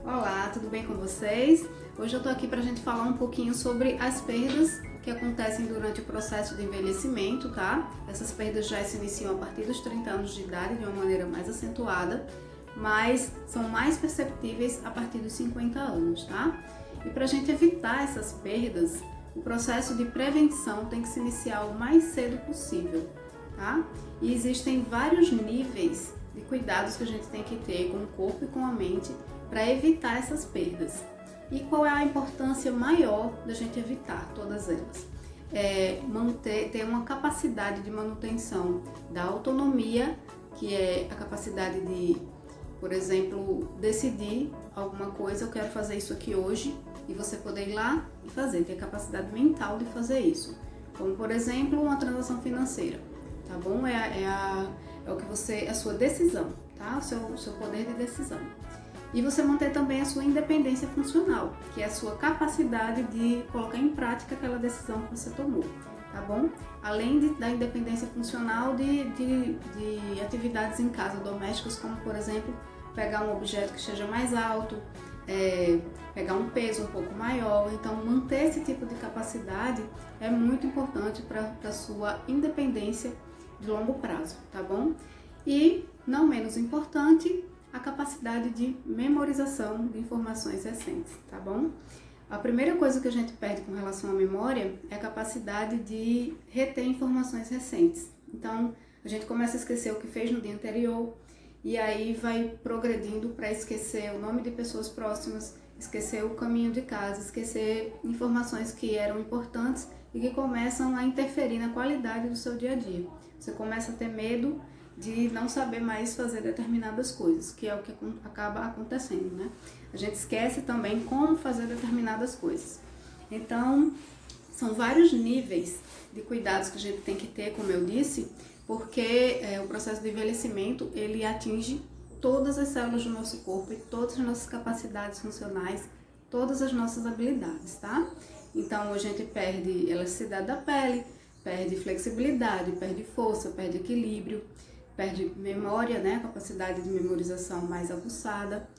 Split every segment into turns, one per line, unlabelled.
Olá, tudo bem com vocês? Hoje eu tô aqui pra gente falar um pouquinho sobre as perdas que acontecem durante o processo de envelhecimento, tá? Essas perdas já se iniciam a partir dos 30 anos de idade de uma maneira mais acentuada, mas são mais perceptíveis a partir dos 50 anos, tá? E pra gente evitar essas perdas, o processo de prevenção tem que se iniciar o mais cedo possível, tá? E existem vários níveis de cuidados que a gente tem que ter com o corpo e com a mente para evitar essas perdas. E qual é a importância maior da gente evitar todas elas? Ter uma capacidade de manutenção da autonomia, que é a capacidade de, por exemplo, decidir alguma coisa, eu quero fazer isso aqui hoje, e você poder ir lá e fazer, ter a capacidade mental de fazer isso. Como, por exemplo, uma transação financeira, tá bom? É o que você, a sua decisão, tá? O seu poder de decisão. E você manter também a sua independência funcional, que é a sua capacidade de colocar em prática aquela decisão que você tomou, tá bom? Além da independência funcional de atividades em casa domésticas, como por exemplo, pegar um objeto que esteja mais alto, pegar um peso um pouco maior. Então manter esse tipo de capacidade é muito importante para a sua independência de longo prazo, tá bom? E não menos importante, a capacidade de memorização de informações recentes, tá bom? A primeira coisa que a gente perde com relação à memória é a capacidade de reter informações recentes. Então, a gente começa a esquecer o que fez no dia anterior e aí vai progredindo para esquecer o nome de pessoas próximas, esquecer o caminho de casa, esquecer informações que eram importantes e que começam a interferir na qualidade do seu dia a dia. Você começa a ter medo de não saber mais fazer determinadas coisas, que é o que acaba acontecendo, né? A gente esquece também como fazer determinadas coisas. Então, são vários níveis de cuidados que a gente tem que ter, como eu disse, porque o processo de envelhecimento, ele atinge todas as células do nosso corpo e todas as nossas capacidades funcionais, todas as nossas habilidades, tá? Então, a gente perde elasticidade da pele, perde flexibilidade, perde força, perde equilíbrio, perde memória, né, capacidade de memorização mais aguçada,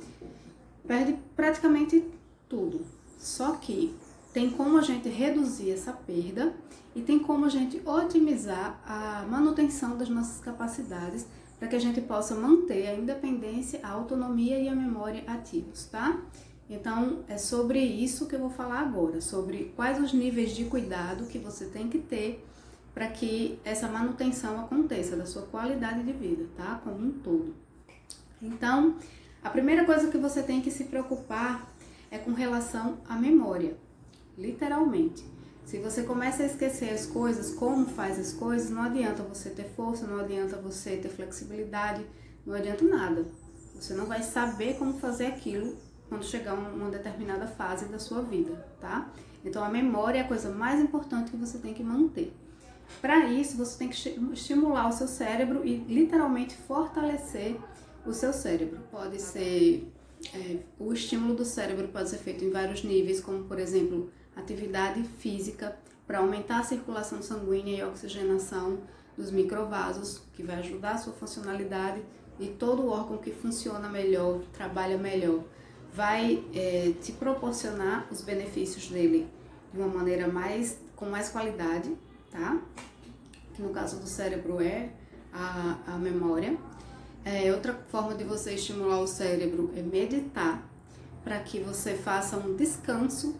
perde praticamente tudo. Só que tem como a gente reduzir essa perda e tem como a gente otimizar a manutenção das nossas capacidades para que a gente possa manter a independência, a autonomia e a memória ativos, tá? Então, é sobre isso que eu vou falar agora, sobre quais os níveis de cuidado que você tem que ter para que essa manutenção aconteça da sua qualidade de vida, tá? Como um todo. Então, a primeira coisa que você tem que se preocupar é com relação à memória, literalmente. Se você começa a esquecer as coisas, como faz as coisas, não adianta você ter força, não adianta você ter flexibilidade, não adianta nada. Você não vai saber como fazer aquilo quando chegar uma determinada fase da sua vida, tá? Então, a memória é a coisa mais importante que você tem que manter. Para isso, você tem que estimular o seu cérebro e literalmente fortalecer o seu cérebro. Pode ser, o estímulo do cérebro pode ser feito em vários níveis, como por exemplo, atividade física para aumentar a circulação sanguínea e a oxigenação dos microvasos, que vai ajudar a sua funcionalidade e todo órgão que funciona melhor, trabalha melhor, vai te proporcionar os benefícios dele de uma maneira com mais qualidade, tá? Que no caso do cérebro é a memória. Outra forma de você estimular o cérebro é meditar, para que você faça um descanso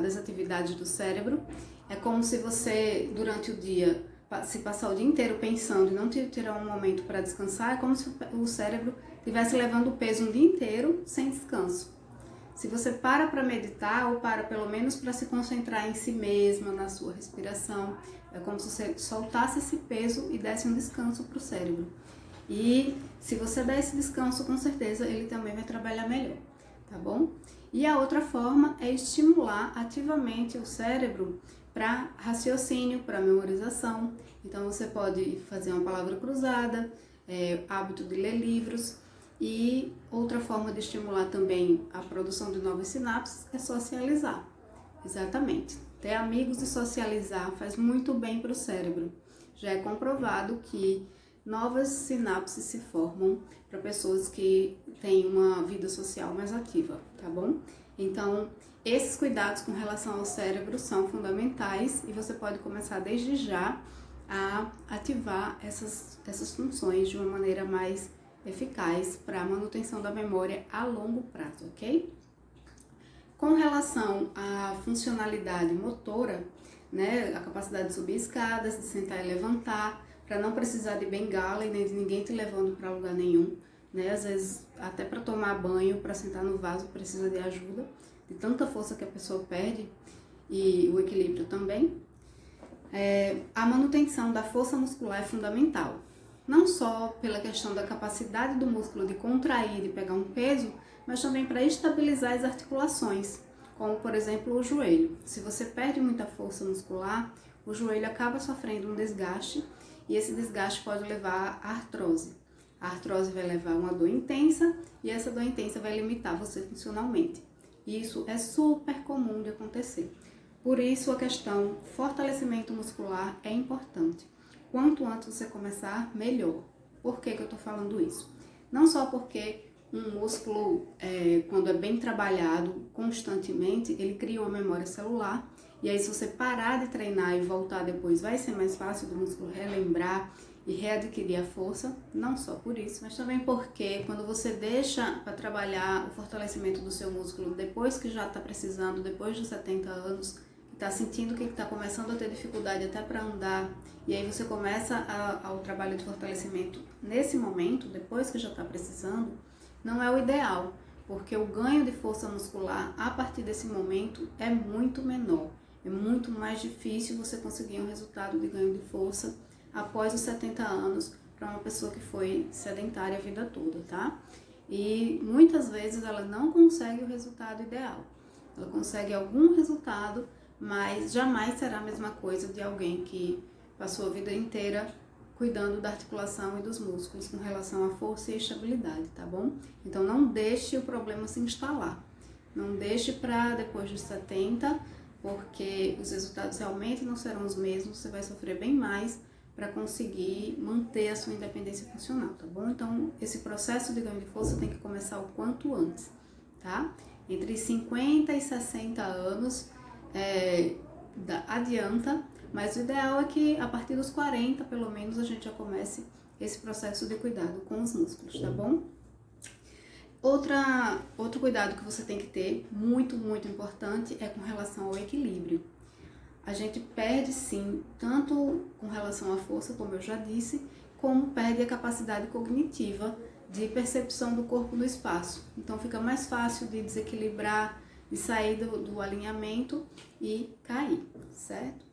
das atividades do cérebro. É como se você, durante o dia, se passar o dia inteiro pensando e não tirar um momento para descansar, é como se o cérebro estivesse levando o peso um dia inteiro sem descanso. Se você para meditar, ou para pelo menos para se concentrar em si mesma, na sua respiração, é como se você soltasse esse peso e desse um descanso para o cérebro. E se você der esse descanso, com certeza ele também vai trabalhar melhor, tá bom? E a outra forma é estimular ativamente o cérebro para raciocínio, para memorização. Então você pode fazer uma palavra cruzada, hábito de ler livros. E outra forma de estimular também a produção de novas sinapses é socializar. Exatamente. Ter amigos e socializar faz muito bem para o cérebro. Já é comprovado que novas sinapses se formam para pessoas que têm uma vida social mais ativa, tá bom? Então, esses cuidados com relação ao cérebro são fundamentais e você pode começar desde já a ativar essas funções de uma maneira mais eficaz para a manutenção da memória a longo prazo, ok? Com relação à funcionalidade motora, né, a capacidade de subir escadas, de sentar e levantar, para não precisar de bengala e nem de ninguém te levando para lugar nenhum, né? Às vezes até para tomar banho, para sentar no vaso precisa de ajuda, de tanta força que a pessoa perde e o equilíbrio também. A manutenção da força muscular é fundamental, não só pela questão da capacidade do músculo de contrair e pegar um peso, mas também para estabilizar as articulações, como por exemplo o joelho. Se você perde muita força muscular, o joelho acaba sofrendo um desgaste e esse desgaste pode levar à artrose. A artrose vai levar a uma dor intensa e essa dor intensa vai limitar você funcionalmente. E isso é super comum de acontecer. Por isso a questão fortalecimento muscular é importante. Quanto antes você começar, melhor. Por que eu estou falando isso? Não só porque um músculo, quando é bem trabalhado constantemente, ele cria uma memória celular. E aí se você parar de treinar e voltar depois, vai ser mais fácil do músculo relembrar e readquirir a força. Não só por isso, mas também porque quando você deixa para trabalhar o fortalecimento do seu músculo depois que já está precisando, depois dos 70 anos, está sentindo que está começando a ter dificuldade até para andar, e aí você começa ao trabalho de fortalecimento nesse momento, depois que já está precisando, não é o ideal, porque o ganho de força muscular a partir desse momento é muito menor. É muito mais difícil você conseguir um resultado de ganho de força após os 70 anos para uma pessoa que foi sedentária a vida toda, tá? E muitas vezes ela não consegue o resultado ideal. Ela consegue algum resultado, mas jamais será a mesma coisa de alguém que passou a vida inteira cuidando da articulação e dos músculos com relação à força e estabilidade, tá bom? Então não deixe o problema se instalar, não deixe para depois dos 70, porque os resultados realmente não serão os mesmos, você vai sofrer bem mais para conseguir manter a sua independência funcional, tá bom? Então esse processo de ganho de força tem que começar o quanto antes, tá? Entre 50 e 60 anos adianta, mas o ideal é que a partir dos 40, pelo menos, a gente já comece esse processo de cuidado com os músculos, tá bom? Outro cuidado que você tem que ter, muito, muito importante, é com relação ao equilíbrio. A gente perde sim, tanto com relação à força, como eu já disse, como perde a capacidade cognitiva de percepção do corpo no espaço. Então fica mais fácil de desequilibrar, de sair do alinhamento e cair, certo?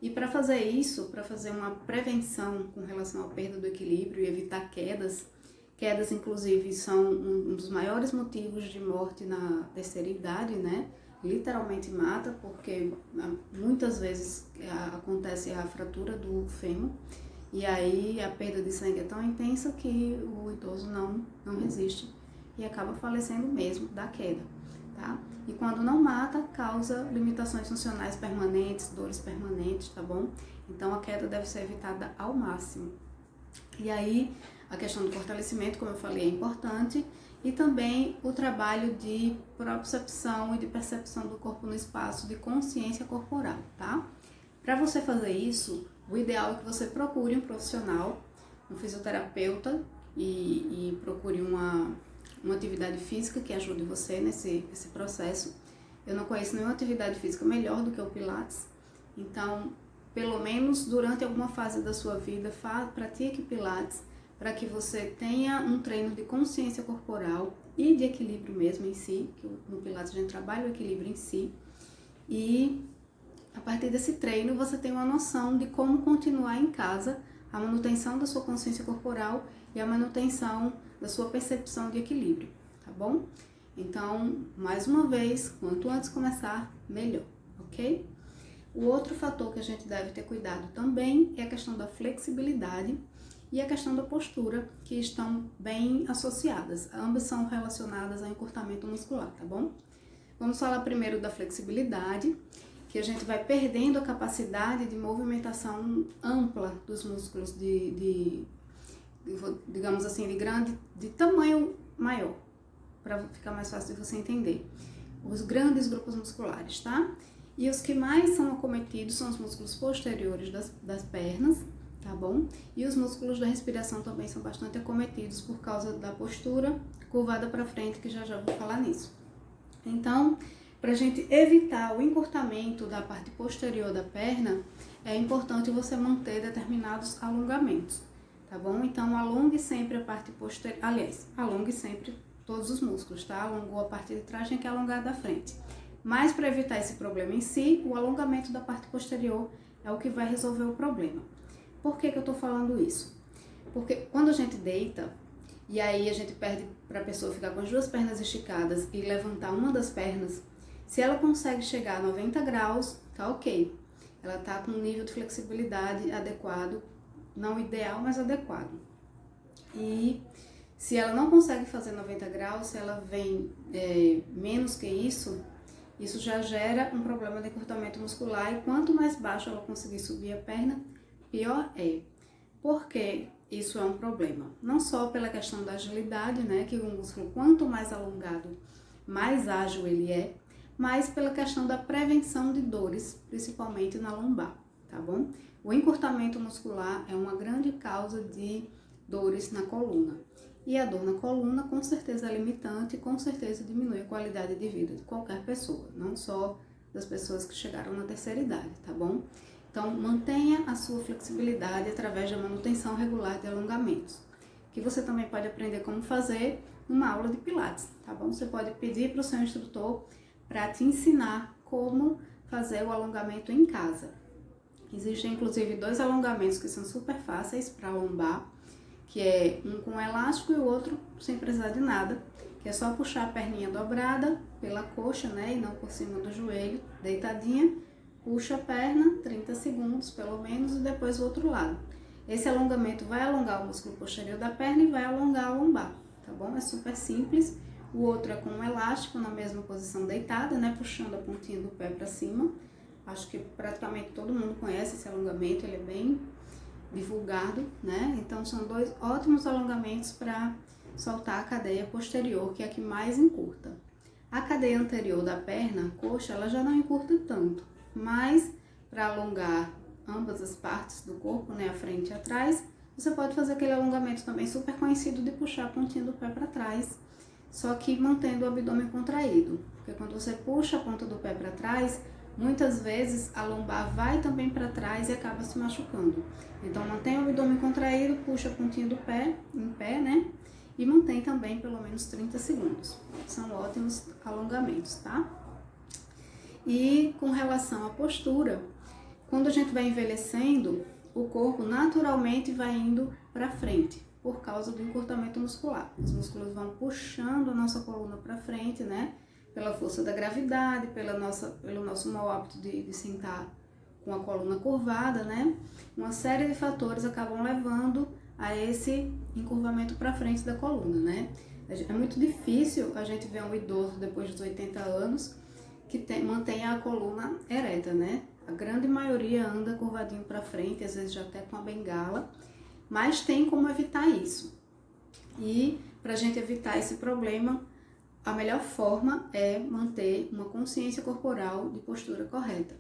E para fazer isso, para fazer uma prevenção com relação à perda do equilíbrio e evitar quedas inclusive são um dos maiores motivos de morte na terceira idade, né? Literalmente mata, porque muitas vezes acontece a fratura do fêmur e aí a perda de sangue é tão intensa que o idoso não resiste e acaba falecendo mesmo da queda, tá? E quando não mata, causa limitações funcionais permanentes, dores permanentes, tá bom? Então a queda deve ser evitada ao máximo. E aí a questão do fortalecimento, como eu falei, é importante, e também o trabalho de propriocepção e de percepção do corpo no espaço, de consciência corporal, tá? Para você fazer isso, o ideal é que você procure um profissional, um fisioterapeuta, e procure uma atividade física que ajude você nesse processo. Eu não conheço nenhuma atividade física melhor do que o Pilates, então, pelo menos durante alguma fase da sua vida, pratique Pilates, para que você tenha um treino de consciência corporal e de equilíbrio mesmo em si, que no Pilates a gente trabalha o equilíbrio em si, e a partir desse treino você tem uma noção de como continuar em casa a manutenção da sua consciência corporal e a manutenção da sua percepção de equilíbrio, tá bom? Então, mais uma vez, quanto antes começar, melhor, ok? O outro fator que a gente deve ter cuidado também é a questão da flexibilidade e a questão da postura, que estão bem associadas. Ambas são relacionadas ao encurtamento muscular, tá bom? Vamos falar primeiro da flexibilidade, que a gente vai perdendo a capacidade de movimentação ampla dos músculos digamos assim, de tamanho maior, para ficar mais fácil de você entender. Os grandes grupos musculares, tá? E os que mais são acometidos são os músculos posteriores das pernas, tá bom? E os músculos da respiração também são bastante acometidos por causa da postura curvada para frente, que já vou falar nisso. Então, para a gente evitar o encurtamento da parte posterior da perna, é importante você manter determinados alongamentos, tá bom? Então, alongue sempre a parte posterior, aliás, alongue sempre todos os músculos, tá? Alongou a parte de trás, tem que alongar da frente. Mas para evitar esse problema em si, o alongamento da parte posterior é o que vai resolver o problema. Por que eu estou falando isso? Porque quando a gente deita, e aí a gente pede para a pessoa ficar com as duas pernas esticadas e levantar uma das pernas, se ela consegue chegar a 90 graus, tá ok. Ela tá com um nível de flexibilidade adequado, não ideal, mas adequado. E se ela não consegue fazer 90 graus, se ela vem menos que isso já gera um problema de encurtamento muscular, e quanto mais baixo ela conseguir subir a perna, pior é. Por que isso é um problema? Não só pela questão da agilidade, né, que o músculo quanto mais alongado, mais ágil ele é, mas pela questão da prevenção de dores, principalmente na lombar, tá bom? O encurtamento muscular é uma grande causa de dores na coluna. E a dor na coluna, com certeza, é limitante e com certeza diminui a qualidade de vida de qualquer pessoa, não só das pessoas que chegaram na terceira idade, tá bom? Então, mantenha a sua flexibilidade através da manutenção regular de alongamentos, que você também pode aprender como fazer numa aula de pilates, tá bom? Você pode pedir para o seu instrutor para te ensinar como fazer o alongamento em casa. Existem, inclusive, 2 alongamentos que são super fáceis para lombar, que é um com elástico e o outro sem precisar de nada, que é só puxar a perninha dobrada pela coxa, né, e não por cima do joelho, deitadinha, puxa a perna, 30 segundos pelo menos, e depois o outro lado. Esse alongamento vai alongar o músculo posterior da perna e vai alongar a lombar, tá bom? É super simples. O outro é com um elástico na mesma posição deitada, né, puxando a pontinha do pé para cima. Acho que praticamente todo mundo conhece esse alongamento, ele é bem divulgado, né? Então são 2 ótimos alongamentos para soltar a cadeia posterior, que é a que mais encurta. A cadeia anterior da perna, a coxa, ela já não encurta tanto, mas para alongar ambas as partes do corpo, né, a frente e atrás, você pode fazer aquele alongamento também super conhecido de puxar a pontinha do pé para trás, só que mantendo o abdômen contraído, porque quando você puxa a ponta do pé para trás, muitas vezes a lombar vai também para trás e acaba se machucando. Então mantém o abdômen contraído, puxa a pontinha do pé, em pé, né? E mantém também pelo menos 30 segundos. São ótimos alongamentos, tá? E com relação à postura, quando a gente vai envelhecendo, o corpo naturalmente vai indo para frente, por causa do encurtamento muscular. Os músculos vão puxando a nossa coluna para frente, né? Pela força da gravidade, pelo nosso mau hábito de sentar com a coluna curvada, né? Uma série de fatores acabam levando a esse encurvamento para frente da coluna, né? É muito difícil a gente ver um idoso depois dos 80 anos que mantenha a coluna ereta, né? A grande maioria anda curvadinho para frente, às vezes já até com a bengala, mas tem como evitar isso. E para a gente evitar esse problema, a melhor forma é manter uma consciência corporal de postura correta.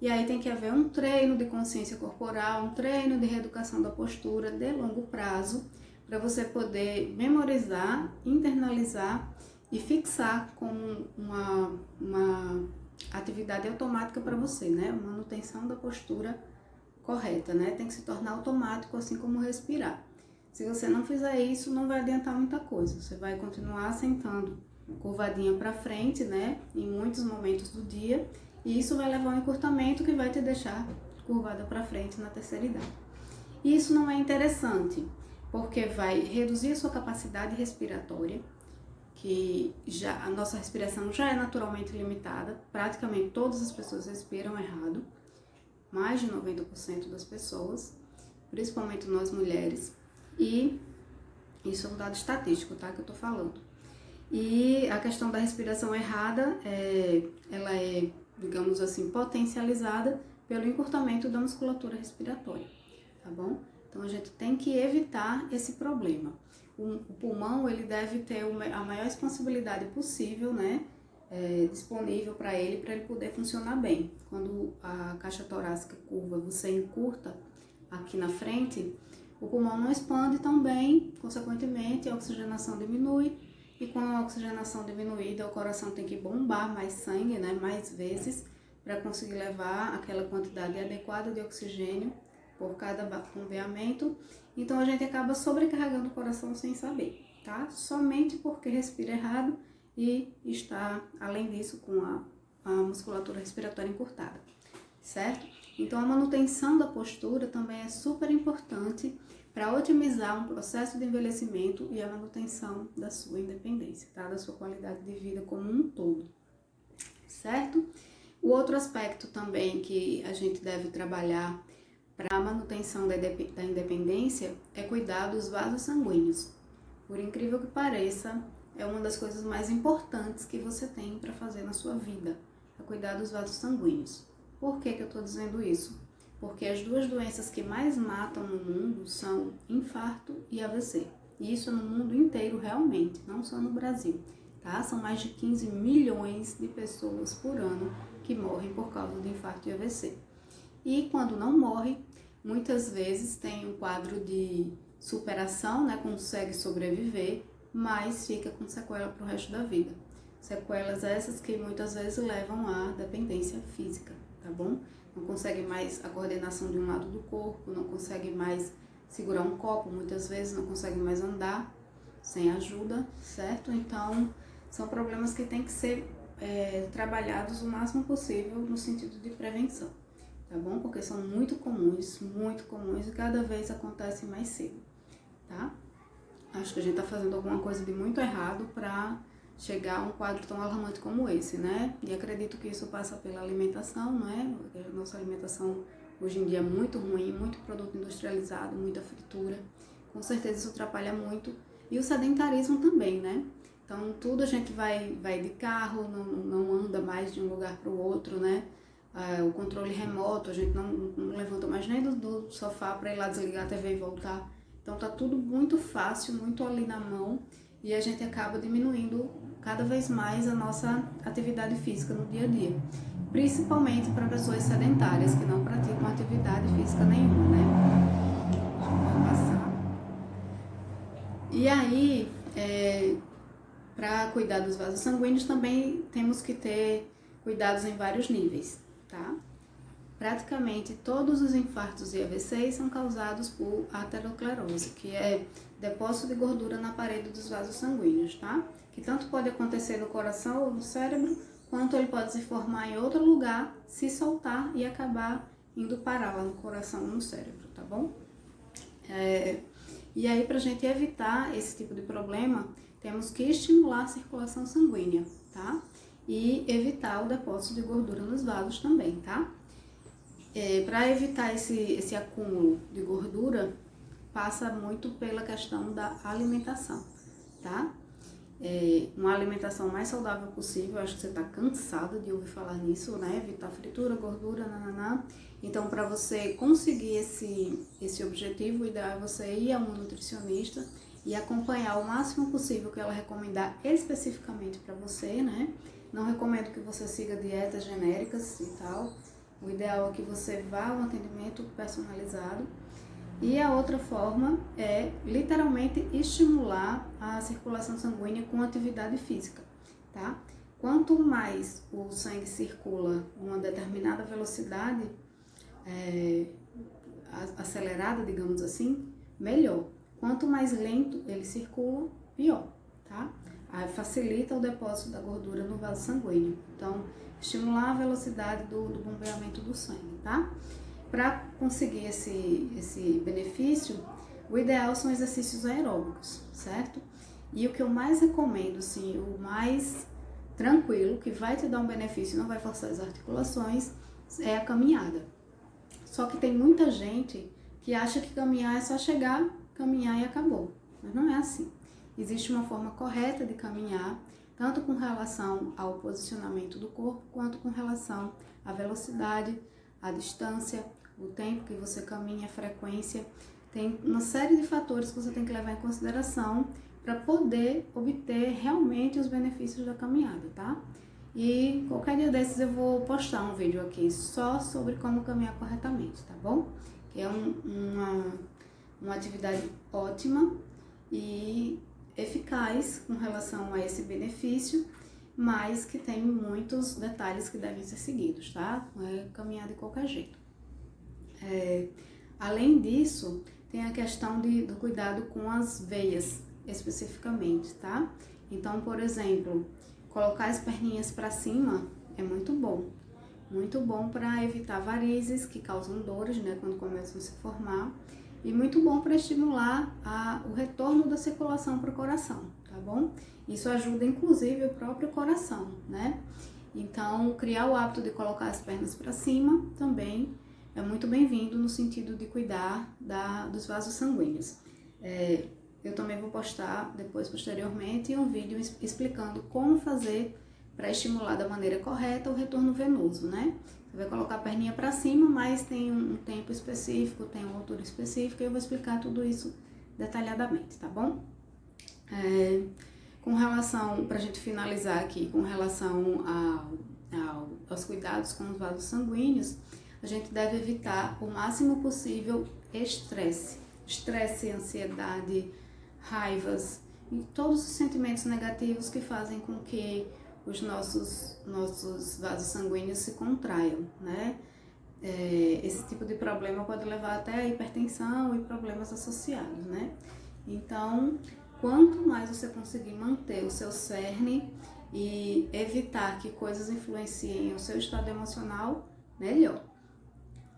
E aí tem que haver um treino de consciência corporal, um treino de reeducação da postura de longo prazo, para você poder memorizar, internalizar e fixar como uma atividade automática para você, né? Manutenção da postura correta, né? Tem que se tornar automático, assim como respirar. Se você não fizer isso, não vai adiantar muita coisa. Você vai continuar sentando curvadinha para frente, né? Em muitos momentos do dia, e isso vai levar a um encurtamento que vai te deixar curvada para frente na terceira idade. E isso não é interessante, porque vai reduzir a sua capacidade respiratória, que já a nossa respiração já é naturalmente limitada, praticamente todas as pessoas respiram errado, mais de 90% das pessoas, principalmente nós mulheres, e isso é um dado estatístico, tá, que eu tô falando. E a questão da respiração errada, ela é, digamos assim, potencializada pelo encurtamento da musculatura respiratória, tá bom? Então a gente tem que evitar esse problema. O pulmão ele deve ter a maior expansibilidade possível, né? Disponível para ele poder funcionar bem. Quando a caixa torácica curva, você encurta aqui na frente, o pulmão não expande tão bem, consequentemente a oxigenação diminui, e com a oxigenação diminuída o coração tem que bombar mais sangue, né, mais vezes, para conseguir levar aquela quantidade adequada de oxigênio por cada bombeamento. Então a gente acaba sobrecarregando o coração sem saber, tá? Somente porque respira errado e está, além disso, com a musculatura respiratória encurtada, certo? Então a manutenção da postura também é super importante para otimizar um processo de envelhecimento e a manutenção da sua independência, tá? Da sua qualidade de vida como um todo, certo? O outro aspecto também que a gente deve trabalhar para a manutenção da independência é cuidar dos vasos sanguíneos. Por incrível que pareça, é uma das coisas mais importantes que você tem para fazer na sua vida, é cuidar dos vasos sanguíneos. Por que eu estou dizendo isso? Porque as duas doenças que mais matam no mundo são infarto e AVC. E isso no mundo inteiro realmente, não só no Brasil, tá? São mais de 15 milhões de pessoas por ano que morrem por causa de infarto e AVC. E quando não morre, muitas vezes tem um quadro de superação, né? Consegue sobreviver, mas fica com sequela para o resto da vida. Sequelas essas que muitas vezes levam à dependência física, tá bom? Não consegue mais a coordenação de um lado do corpo, não consegue mais segurar um copo, muitas vezes não consegue mais andar sem ajuda, certo? Então, são problemas que têm que ser trabalhados o máximo possível no sentido de prevenção, tá bom? Porque são muito comuns e cada vez acontecem mais cedo, tá? Acho que a gente está fazendo alguma coisa de muito errado para chegar a um quadro tão alarmante como esse, né? E acredito que isso passa pela alimentação, não é? Porque a nossa alimentação hoje em dia é muito ruim, muito produto industrializado, muita fritura. Com certeza isso atrapalha muito. E o sedentarismo também, né? Então tudo a gente vai de carro, não anda mais de um lugar para o outro, né? O controle remoto, a gente não levanta mais nem do sofá para ir lá desligar a TV e voltar. Então tá tudo muito fácil, muito ali na mão, e a gente acaba diminuindo cada vez mais a nossa atividade física no dia a dia. Principalmente para pessoas sedentárias que não praticam atividade física nenhuma, né? Deixa eu passar. E aí, para cuidar dos vasos sanguíneos também temos que ter cuidados em vários níveis, tá? Praticamente todos os infartos e AVCs são causados por aterosclerose, que é depósito de gordura na parede dos vasos sanguíneos, tá? Que tanto pode acontecer no coração ou no cérebro, quanto ele pode se formar em outro lugar, se soltar e acabar indo parar lá no coração ou no cérebro, tá bom? E aí, pra gente evitar esse tipo de problema, temos que estimular a circulação sanguínea, tá? E evitar o depósito de gordura nos vasos também, tá? Para evitar esse acúmulo de gordura, passa muito pela questão da alimentação, tá? Uma alimentação mais saudável possível. Acho que você está cansado de ouvir falar nisso, né? Evitar fritura, gordura, nananá. Então, para você conseguir esse objetivo, o ideal é você ir a uma nutricionista e acompanhar o máximo possível que ela recomendar especificamente para você, né? Não recomendo que você siga dietas genéricas e tal. O ideal é que você vá a um atendimento personalizado. E a outra forma é literalmente estimular a circulação sanguínea com atividade física, tá? Quanto mais o sangue circula numa determinada velocidade acelerada, digamos assim, melhor. Quanto mais lento ele circula, pior, tá? Aí facilita o depósito da gordura no vaso sanguíneo. Então, estimular a velocidade do bombeamento do sangue, tá? Para conseguir esse benefício, o ideal são exercícios aeróbicos, certo? E o que eu mais recomendo, assim, o mais tranquilo, que vai te dar um benefício e não vai forçar as articulações, é a caminhada. Só que tem muita gente que acha que caminhar é só chegar, caminhar e acabou. Mas não é assim. Existe uma forma correta de caminhar, tanto com relação ao posicionamento do corpo, quanto com relação à velocidade, à distância, o tempo que você caminha, a frequência. Tem uma série de fatores que você tem que levar em consideração para poder obter realmente os benefícios da caminhada, tá? E qualquer dia desses eu vou postar um vídeo aqui só sobre como caminhar corretamente, tá bom? Que é uma atividade ótima e eficaz com relação a esse benefício, mas que tem muitos detalhes que devem ser seguidos, tá? Não é caminhar de qualquer jeito. Além disso, tem a questão do cuidado com as veias, especificamente, tá? Então, por exemplo, colocar as perninhas para cima é muito bom para evitar varizes que causam dores, né, quando começam a se formar, e muito bom para estimular o retorno da circulação para o coração, tá bom? Isso ajuda inclusive o próprio coração, né? Então, criar o hábito de colocar as pernas para cima também é muito bem-vindo no sentido de cuidar dos vasos sanguíneos. Eu também vou postar depois, posteriormente, um vídeo explicando como fazer para estimular da maneira correta o retorno venoso, né? Você vai colocar a perninha para cima, mas tem um tempo específico, tem uma altura específica, e eu vou explicar tudo isso detalhadamente, tá bom? Com relação, para a gente finalizar aqui, com relação aos cuidados com os vasos sanguíneos, a gente deve evitar o máximo possível estresse, ansiedade, raivas e todos os sentimentos negativos que fazem com que os nossos vasos sanguíneos se contraiam, né? Esse tipo de problema pode levar até a hipertensão e problemas associados, né? Então, quanto mais você conseguir manter o seu cerne e evitar que coisas influenciem o seu estado emocional, melhor.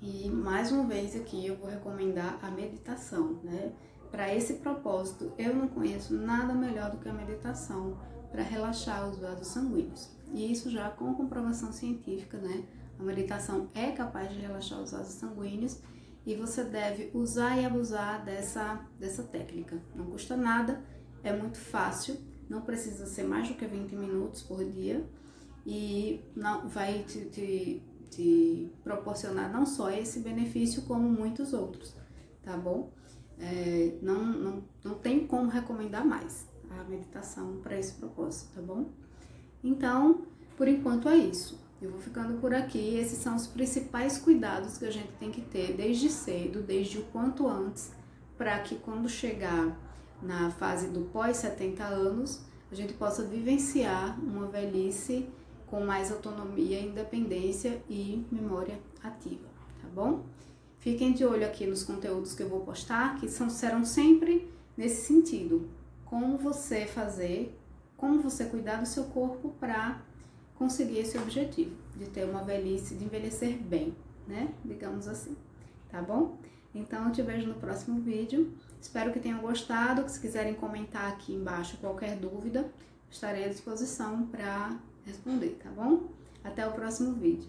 E mais uma vez aqui eu vou recomendar a meditação, né? Para esse propósito, eu não conheço nada melhor do que a meditação para relaxar os vasos sanguíneos. E isso já com comprovação científica, né? A meditação é capaz de relaxar os vasos sanguíneos e você deve usar e abusar dessa técnica. Não custa nada, é muito fácil, não precisa ser mais do que 20 minutos por dia e não vai te proporcionar não só esse benefício, como muitos outros, tá bom? Não tem como recomendar mais a meditação para esse propósito, tá bom? Então, por enquanto é isso. Eu vou ficando por aqui. Esses são os principais cuidados que a gente tem que ter desde cedo, desde o quanto antes, para que quando chegar na fase do pós 70 anos, a gente possa vivenciar uma velhice com mais autonomia, independência e memória ativa, tá bom? Fiquem de olho aqui nos conteúdos que eu vou postar, que serão sempre nesse sentido. Como você cuidar do seu corpo para conseguir esse objetivo, de ter uma velhice, de envelhecer bem, né? Digamos assim, tá bom? Então, eu te vejo no próximo vídeo. Espero que tenham gostado, que se quiserem comentar aqui embaixo qualquer dúvida, estarei à disposição para responder, tá bom? Até o próximo vídeo.